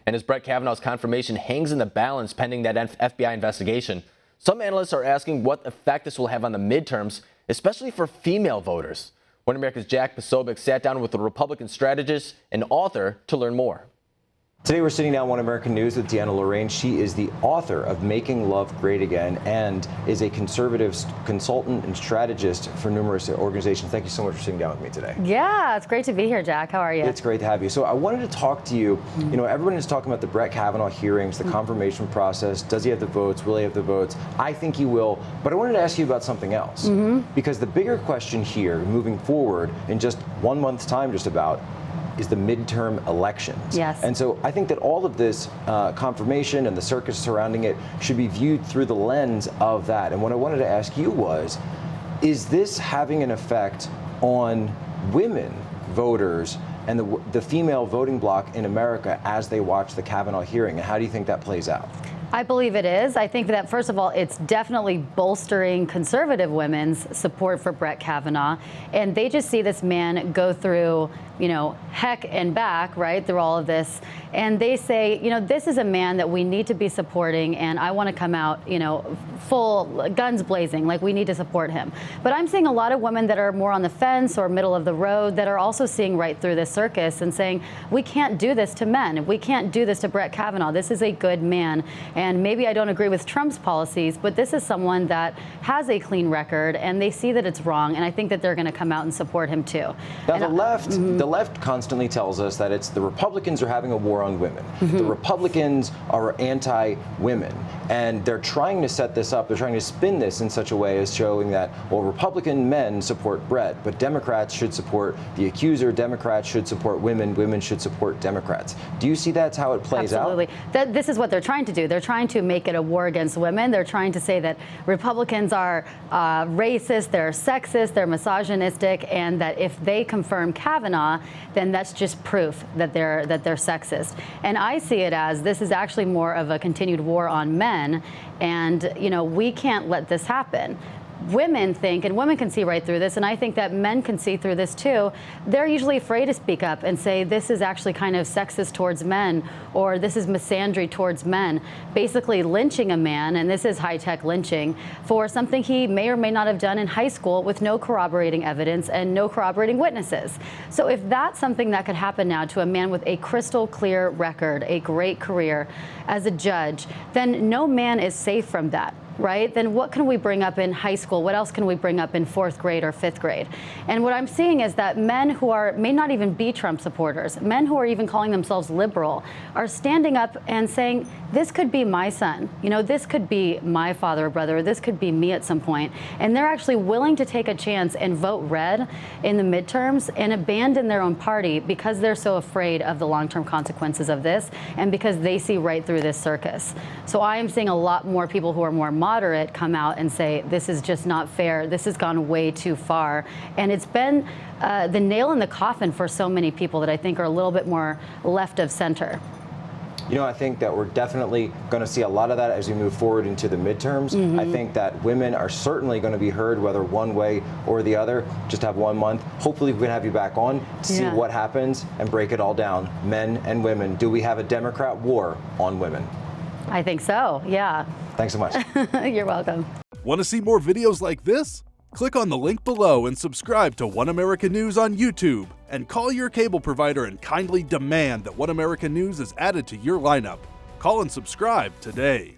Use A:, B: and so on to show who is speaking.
A: And as Brett Kavanaugh's confirmation hangs in the balance pending that FBI investigation, some analysts are asking what effect this will have on the midterms, especially for female voters. One America's Jack Posobiec sat down with a Republican strategist and author to learn more.
B: Today we're sitting down One American News with Deanna Lorraine. She is the author of Making Love Great Again and is a conservative consultant and strategist for numerous organizations. Thank you so much for sitting down with me today.
C: Yeah, it's great to be here, Jack. How are you?
B: It's great to have you. So I wanted to talk to you. You know, everyone is talking about the Brett Kavanaugh hearings, the confirmation process. Does he have the votes? Will he have the votes? I think he will. But I wanted to ask you about something else. Because the bigger question here, moving forward in just 1 month's time just about, is the midterm elections.
C: Yes.
B: And so I think that all of this confirmation and the circus surrounding it should be viewed through the lens of that. And what I wanted to ask you was, is this having an effect on women voters and the female voting bloc in America as they watch the Kavanaugh hearing? And how do you think that plays out?
C: I believe it is. I think that, first of all, it's definitely bolstering conservative women's support for Brett Kavanaugh. And they just see this man go through, you know, heck and back, right, through all of this. And they say, you know, this is a man that we need to be supporting. And I want to come out, you know, full guns blazing, like we need to support him. But I'm seeing a lot of women that are more on the fence or middle of the road that are also seeing right through this circus and saying, we can't do this to men. We can't do this to Brett Kavanaugh. This is a good man. And maybe I don't agree with Trump's policies, but this is someone that has a clean record, and they see that it's wrong, and I think that they're going to come out and support him too.
B: Now, the left constantly tells us that it's the Republicans are having a war on women. The Republicans are anti-women, and they're trying to set this up. They're trying to spin this in such a way as showing that, well, Republican men support Brett, but Democrats should support the accuser. Democrats should support women. Women should support Democrats. Do you see that's how it plays out?
C: Absolutely. This is what they're trying to do. They're trying to make it a war against women. They're trying to say that Republicans are racist, they're sexist, they're misogynistic, and that if they confirm Kavanaugh, then that's just proof that they're sexist. And I see it as this is actually more of a continued war on men, and you know, we can't let this happen. Women think, and women can see right through this, and I think that men can see through this too. They're usually afraid to speak up and say this is actually kind of sexist towards men, or this is misandry towards men, basically lynching a man, and this is high-tech lynching, for something he may or may not have done in high school with no corroborating evidence and no corroborating witnesses. So if that's something that could happen now to a man with a crystal clear record, a great career as a judge, then no man is safe from that. Right? Then what can we bring up in high school? What else can we bring up in 4th grade or 5th grade? And what I'm seeing is that men who may not even be Trump supporters, men who are even calling themselves liberal, are standing up and saying, this could be my son. You know, this could be my father or brother. This could be me at some point. And they're actually willing to take a chance and vote red in the midterms and abandon their own party because they're so afraid of the long-term consequences of this and because they see right through this circus. So I am seeing a lot more people who are more moderate come out and say, this is just not fair. This has gone way too far. And it's been the nail in the coffin for so many people that I think are a little bit more left of center.
B: You know, I think that we're definitely going to see a lot of that as we move forward into the midterms. I think that women are certainly going to be heard, whether one way or the other. Just have 1 month. Hopefully we can have you back on to see what happens and break it all down. Men and women. Do we have a Democrat war on women?
C: I think so, yeah.
B: Thanks so much.
C: You're welcome.
D: Want to see more videos like this? Click on the link below and subscribe to One America News on YouTube. And call your cable provider and kindly demand that One America News is added to your lineup. Call and subscribe today.